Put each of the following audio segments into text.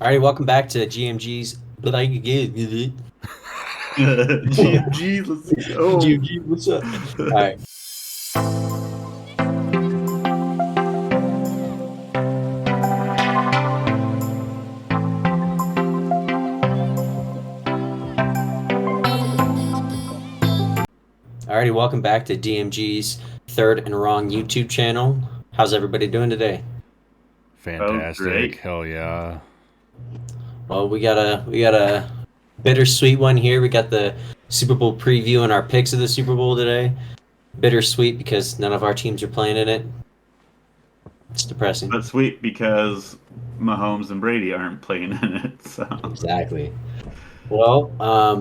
All right, welcome back to GMG's. GMG, let's go. GMG, what's up? All right, alrighty, welcome back to DMG's Third and Wrong YouTube channel. How's everybody doing today? Oh, Fantastic. great. Hell yeah. Well, we got a bittersweet one here. We got the Super Bowl preview and our picks of the Super Bowl today. Bittersweet because none of our teams are playing in it. It's depressing. But sweet because Mahomes and Brady aren't playing in it. So Exactly. Well,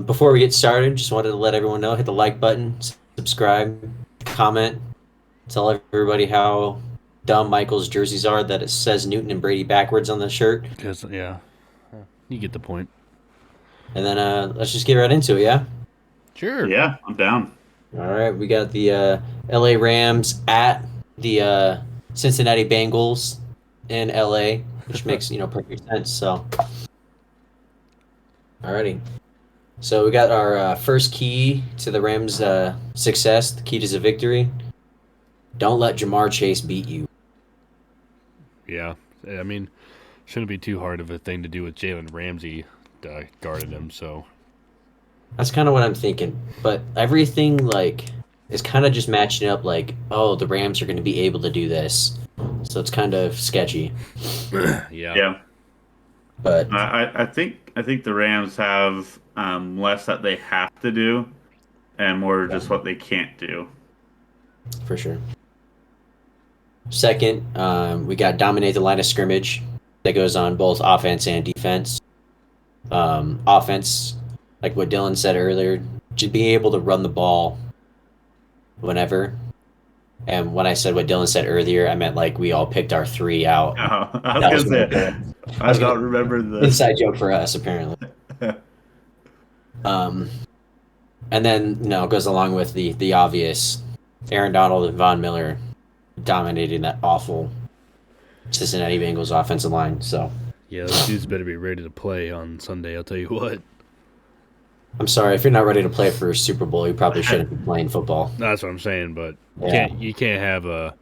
before we get started, just wanted to let everyone know, hit the like button, subscribe, comment, tell everybody how dumb Michael's jerseys are that it says Newton and Brady backwards on the shirt. Because, yeah, you get the point. And then let's just get right into it, yeah? Sure. yeah, I'm down. All right, we got the LA Rams at the Cincinnati Bengals in LA, which makes, perfect sense. So, alrighty. So we got our first key to the Rams' success, the key to the victory. Don't let Jamar Chase beat you. Yeah. I mean, shouldn't be too hard of a thing to do with Jalen Ramsey guarded him, so. That's kind of what I'm thinking. But everything is kind of just matching up. Like, oh, the Rams are going to be able to do this, so it's kind of sketchy. Yeah. Yeah, But I think the Rams have less that they have to do and more just what they can't do. for sure. Second, we got dominate the line of scrimmage that goes on both offense and defense. Offense, like what Dylan said earlier, just being able to run the ball whenever. And when I said what Dylan said earlier, I meant like we all picked our three out. I was That gonna was my say, joke. I I was gonna don't remember the. inside joke for us apparently. Um, and then it goes along with the obvious, Aaron Donald and Von Miller dominating that awful Cincinnati Bengals offensive line. So Yeah, those dudes better be ready to play on Sunday, I'll tell you what. I'm sorry if you're not ready to play for a Super Bowl. You probably shouldn't be playing football. That's what I'm saying, but Yeah. you can't have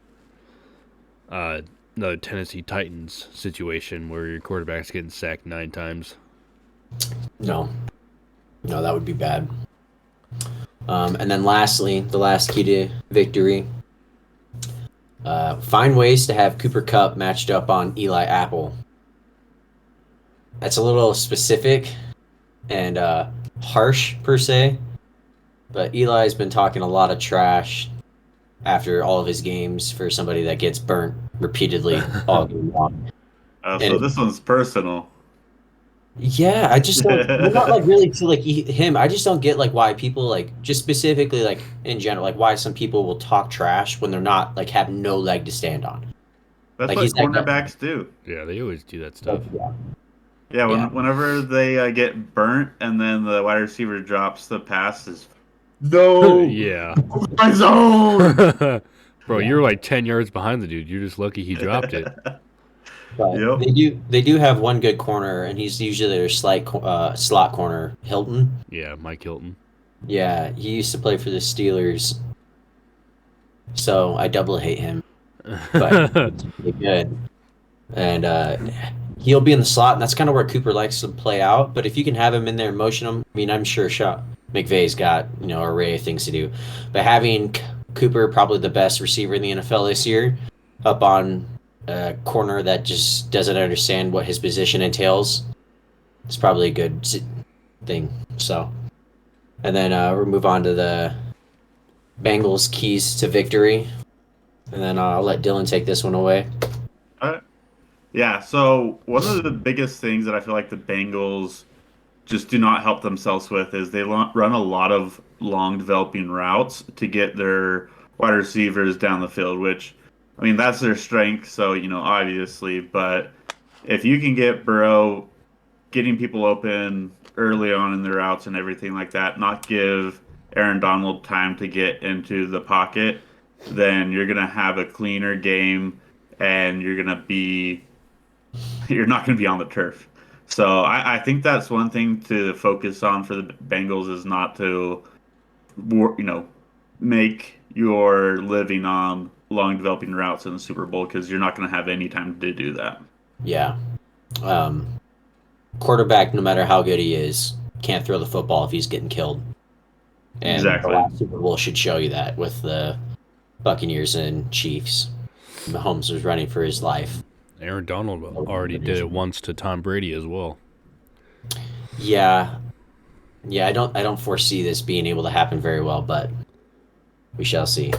another Tennessee Titans situation where your quarterback's getting sacked 9 times. No, that would be bad. And then lastly, the last key to victory: find ways to have Cooper Cup matched up on Eli Apple. That's a little specific and harsh per se, but Eli's been talking a lot of trash after all of his games for somebody that gets burnt repeatedly all game long. So And this one's personal. yeah, I just don't. Well, not like really to like him. I just don't get like why people like just specifically like in general like why some people will talk trash when they're not like have no leg to stand on. That's Like what he's that guy. cornerbacks do. Yeah, they always do that stuff. Yeah, Yeah, yeah, whenever they get burnt and then the wide receiver drops the passes. No, Yeah. my zone. Bro, yeah. you were like 10 yards behind the dude. You're just lucky he dropped it. But Yep. they do have one good corner, and he's usually their slot corner, Hilton. Yeah, Mike Hilton. Yeah, he used to play for the Steelers, so I double hate him. But he's really good, and he'll be in the slot, and that's kind of where Cooper likes to play out. But if you can have him in there and motion him, I mean, I'm sure McVay's got an array of things to do, but having Cooper, probably the best receiver in the NFL this year, up on a corner that just doesn't understand what his position entails, it's probably a good thing. So, and then we'll move on to the Bengals keys to victory, and then I'll let Dylan take this one away. Yeah, so one of the biggest things that I feel like the Bengals just do not help themselves with is they run a lot of long developing routes to get their wide receivers down the field, which, I mean, that's their strength, so, obviously, but if you can get Burrow getting people open early on in their routes and everything like that, not give Aaron Donald time to get into the pocket, then you're going to have a cleaner game and you're not going to be on the turf. So I think that's one thing to focus on for the Bengals is not to, make your living on long developing routes in the Super Bowl because you're not going to have any time to do that. Yeah. Um, Quarterback, no matter how good he is, can't throw the football if he's getting killed. And the Exactly. last Super Bowl should show you that with the Buccaneers and Chiefs. Mahomes was running for his life. Aaron Donald already did it once to Tom Brady as well. Yeah. Yeah, I don't foresee this being able to happen very well, but we shall see.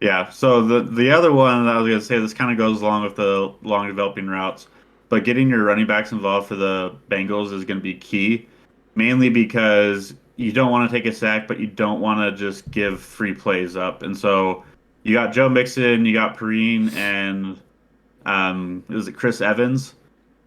Yeah. So the other one that I was going to say, this kind of goes along with the long developing routes, but getting your running backs involved for the Bengals is going to be key, mainly because you don't want to take a sack, but you don't want to just give free plays up. And so you got Joe Mixon, you got Perrine, and is it Chris Evans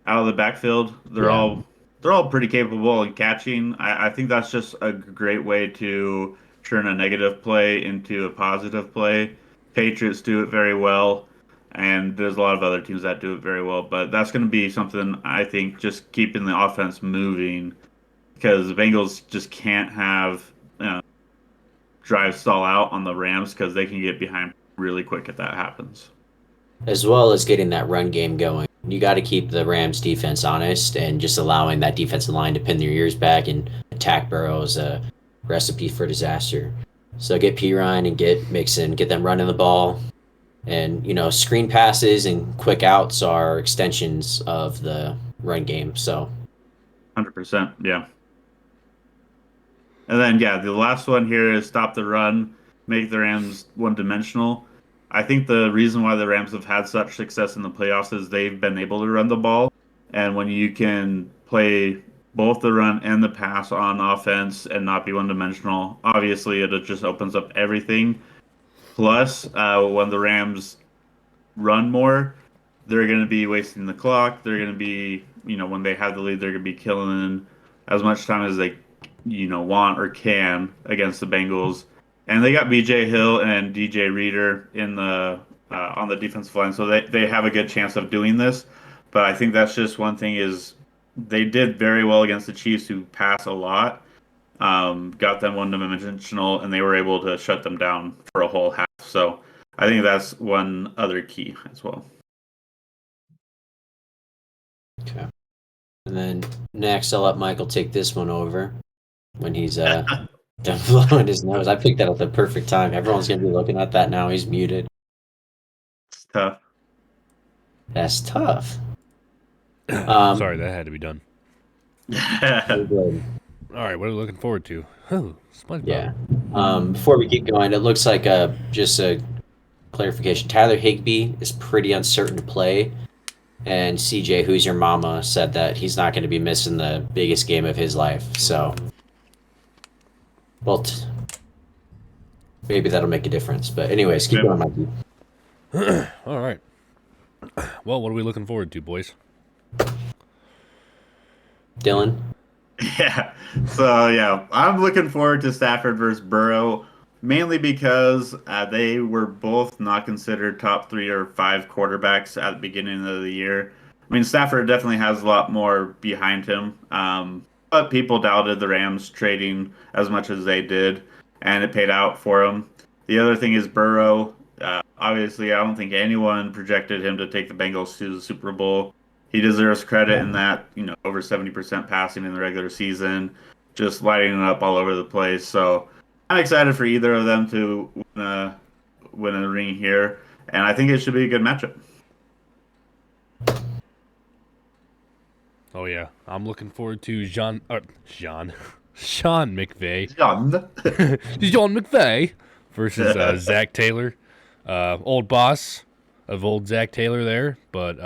out of the backfield? Yeah. They're all pretty capable in catching. I think that's just a great way to turn a negative play into a positive play. Patriots do it very well, and there's a lot of other teams that do it very well. But that's going to be something I think just keeping the offense moving because the Bengals just can't have uh, drive stall out on the Rams because they can get behind really quick if that happens. As well as getting that run game going. You got to keep the Rams defense honest and just allowing that defensive line to pin their ears back and attack Burrow is a recipe for disaster. So get P. Ryan and get Mixon, get them running the ball. And, screen passes and quick outs are extensions of the run game. So, 100%. Yeah. And then, yeah, the last one here is stop the run, make the Rams one dimensional. I think the reason why the Rams have had such success in the playoffs is they've been able to run the ball. And when you can play both the run and the pass on offense and not be one dimensional, obviously it just opens up everything. Plus, when the Rams run more, they're going to be wasting the clock. They're going to be, when they have the lead, they're going to be killing as much time as they, want or can against the Bengals. And they got BJ Hill and DJ Reader in the on the defensive line, so they have a good chance of doing this. But I think that's just one thing is they did very well against the Chiefs, who pass a lot. Got them one dimensional, and they were able to shut them down for a whole half. So I think that's one other key as well. okay. And then next, I'll let Michael take this one over when he's done blowing his nose. I picked that at the perfect time. Everyone's going to be looking at that now. He's muted. It's tough. That's tough. Sorry, that had to be done. Very good. All right, what are we looking forward to? Oh, SpongeBob. Yeah. Before we get going, it looks like just a clarification. Tyler Higbee is pretty uncertain to play. And CJ, who's your mama, said that he's not going to be missing the biggest game of his life. So, well, maybe that'll make a difference. But anyways, keep going, Mikey. All right. Well, what are we looking forward to, boys? Dylan? Yeah. So yeah, I'm looking forward to Stafford versus Burrow, mainly because they were both not considered top 3 or 5 quarterbacks at the beginning of the year. I mean, Stafford definitely has a lot more behind him, but people doubted the Rams trading as much as they did, and it paid out for them. The other thing is Burrow. Obviously, I don't think anyone projected him to take the Bengals to the Super Bowl. He deserves credit in that, over 70% passing in the regular season, just lighting it up all over the place. So I'm excited for either of them to win a ring here, and I think it should be a good matchup. Oh yeah, I'm looking forward to Sean McVay. John McVay versus Zach Taylor, old boss of old Zach Taylor there. But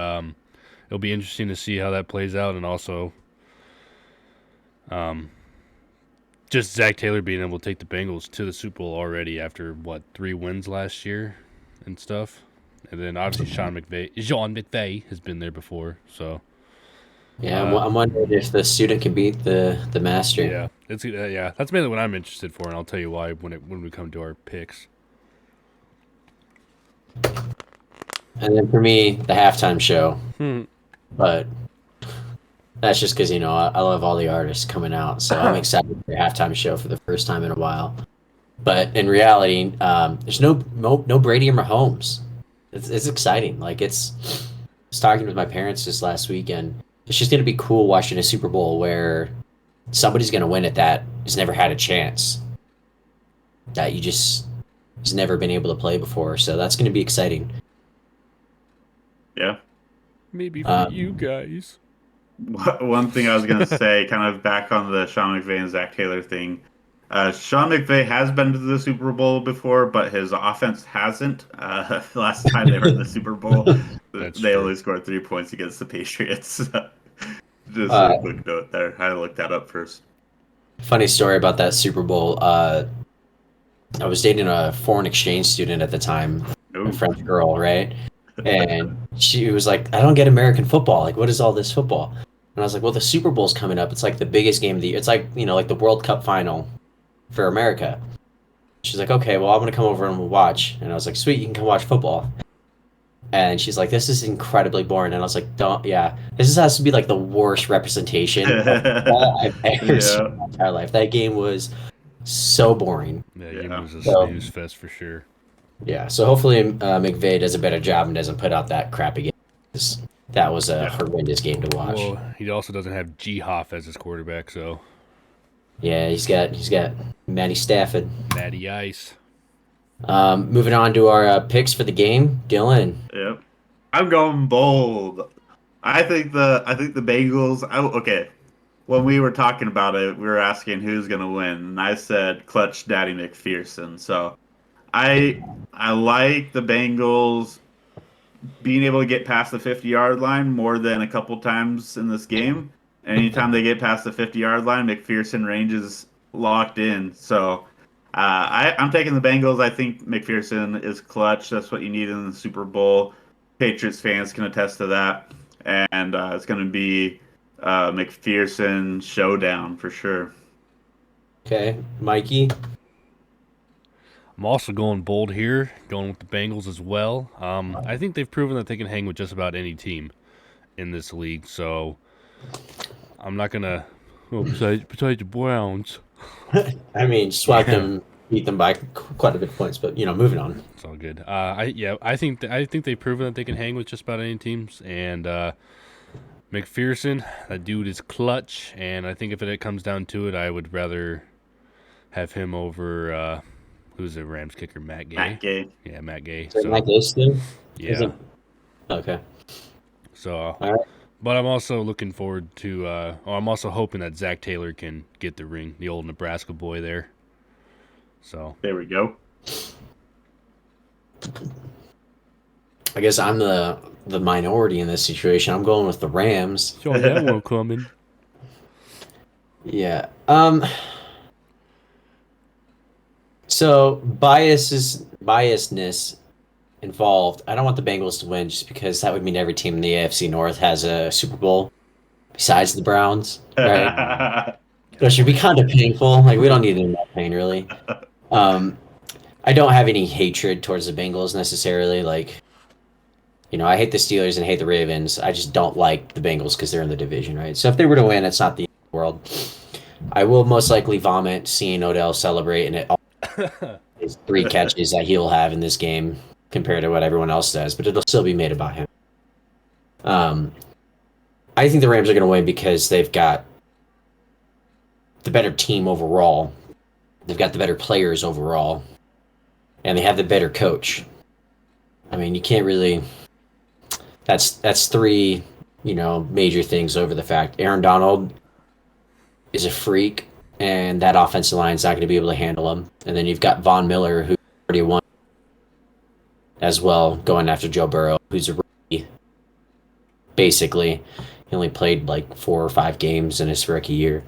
it'll be interesting to see how that plays out, and also just Zach Taylor being able to take the Bengals to the Super Bowl already after 3 wins last year and stuff. And then obviously John McVay has been there before, so. Yeah, I'm wondering if the student can beat the master. Yeah, that's mainly what I'm interested for, and I'll tell you why when we come to our picks. And then for me, the halftime show. But That's just because I love all the artists coming out, so I'm excited for the halftime show for the first time in a while. But in reality, there's no Brady or Mahomes. It's exciting. Like I was talking with my parents this last weekend. It's just gonna be cool watching a Super Bowl where somebody's gonna win it that has never had a chance, that you just has never been able to play before. So that's gonna be exciting. Yeah. Maybe for you Um, guys. One thing I was gonna say, kind of back on the Sean McVay and Zach Taylor thing. Sean McVay has been to the Super Bowl before, but his offense hasn't. Last time they were in the Super Bowl, That's they true. only scored 3 points against the Patriots. Just a uh, quick note there. I looked that up first. Funny story about that Super Bowl. I was dating a foreign exchange student at the time, a Ooh. French girl, right? And she was like, "I don't get American football. Like, what is all this football?" And I was like, "Well, the Super Bowl's coming up. It's like the biggest game of the year. It's like like the World Cup final for America." She's like, "Okay, well, I'm gonna come over and we'll watch." And I was like, "Sweet, you can come watch football." And she's like, "This is incredibly boring." And I was like, "Don't, yeah, this has to be like the worst representation of football I've ever seen Yeah. in my entire life. That game was so boring." That game Yeah. was a So snooze fest for sure. yeah, so hopefully McVay does a better job and doesn't put out that crap again. 'Cause that was a Yeah. horrendous game to watch. Well, he also doesn't have G Hoff as his quarterback, so Yeah, he's got Matty Stafford. Matty Ice. Moving on to our picks for the game, Dylan. Yep. I'm going bold. I think the Bengals. Okay. When we were talking about it, we were asking who's going to win, and I said Clutch Daddy McPherson. So I like the Bengals being able to get past the 50-yard line more than a couple times in this game. Anytime they get past the 50-yard line, McPherson range is locked in. So I'm taking the Bengals. I think McPherson is clutch. That's what you need in the Super Bowl. Patriots fans can attest to that. And it's going to be McPherson showdown for sure. Okay, Mikey. I'm also going bold here, going with the Bengals as well. I think they've proven that they can hang with just about any team in this league, so I'm not gonna. Oh, besides the Browns. I mean, swept Yeah, them, beat them by quite a bit of points, but moving on. it's all good. I think they've proven that they can hang with just about any teams, and McPherson, that dude is clutch, and I think if it comes down to it, I would rather have him over who's the Rams kicker, Matt Gay. Matt Gay. Yeah, Matt Gay. Is it So Mike Easton? Is yeah, it? Okay. so All right. but I'm also looking forward to. I'm also hoping that Zach Taylor can get the ring, the old Nebraska boy there. So There we go. I guess I'm the minority in this situation. I'm going with the Rams. saw that one coming. Yeah. So biasness involved. I don't want the Bengals to win just because that would mean every team in the AFC North has a Super Bowl besides the Browns, right? Which would be kind of painful. Like we don't need any more pain, really. Um, I don't have any hatred towards the Bengals necessarily. Like, I hate the Steelers and hate the Ravens. I just don't like the Bengals because they're in the division, right? So if they were to win, it's not the end of the world. I will most likely vomit seeing Odell celebrate and it his 3 catches that he'll have in this game compared to what everyone else does, but it'll still be made about him. Um, I think the Rams are going to win because they've got the better team overall. They've got the better players overall, and they have the better coach. I mean, you can't really. That's three, major things over the fact. Aaron Donald is a freak, and that offensive line is not going to be able to handle him. And then you've got Von Miller, who already won as well, going after Joe Burrow, who's a rookie. Basically, he only played like 4 or 5 games in his rookie year.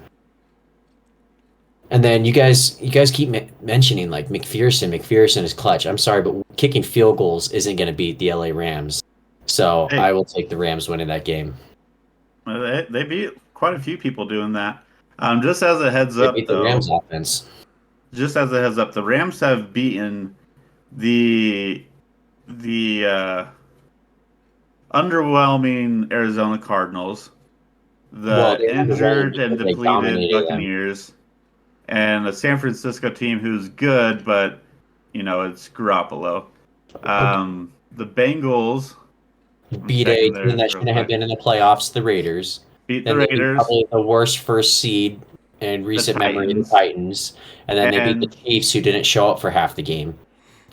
And then you guys keep mentioning like McPherson. McPherson is clutch. I'm sorry, but kicking field goals isn't going to beat the LA Rams. So I Hey, will take the Rams winning that game. they beat quite a few people doing that. Just as a heads They up, beat the Rams though, offense. the Rams have beaten the the underwhelming Arizona Cardinals, Well, the they won the winning injured and because they depleted dominated them. Buccaneers, and a San Francisco team who's good, but it's Garoppolo. The Bengals. I'm Beat a checking team theirs that real shouldn't have quick. been in the playoffs, the Raiders. Beat the Then they beat Raiders, probably the worst first seed in the recent memory, the Titans, Titans. And then they beat the and Chiefs, who didn't show up for half the game.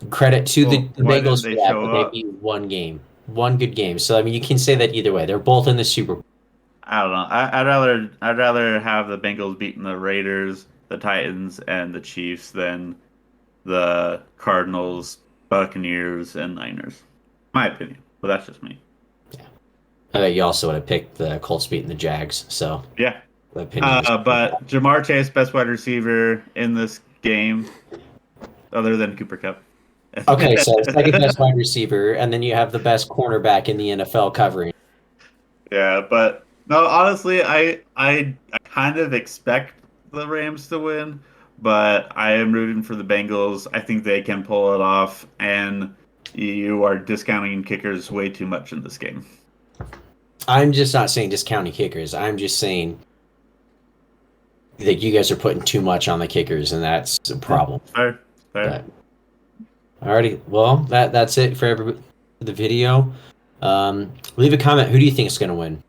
Credit to the, well, the why didn't Bengals they for that, show but they up? beat one game, one good game. So I mean, you can say that either way. They're both in the Super Bowl. I don't know. I'd rather have the Bengals beating the Raiders, the Titans, and the Chiefs than the Cardinals, Buccaneers, and Niners. My opinion, but that's just me. I bet you also would have picked the Colts beating the Jags. So Yeah. the opinion is. But Jamar Chase, best wide receiver in this game, other than Cooper Cup. Okay, so second best wide receiver, and then you have the best cornerback in the NFL covering. Yeah, but no, honestly, I kind of expect the Rams to win, but I am rooting for the Bengals. I think they can pull it off, and you are discounting kickers way too much in this game. I'm just not saying discounting kickers. I'm just saying that you guys are putting too much on the kickers, and that's a problem. Fair, But alrighty, well that's it for the video. Leave a comment. Who do you think is going to win?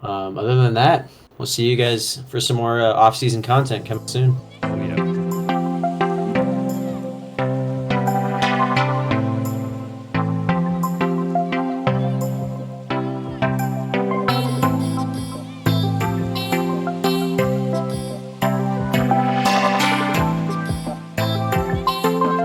Other than that, we'll see you guys for some more off-season content coming soon. Oh, yeah.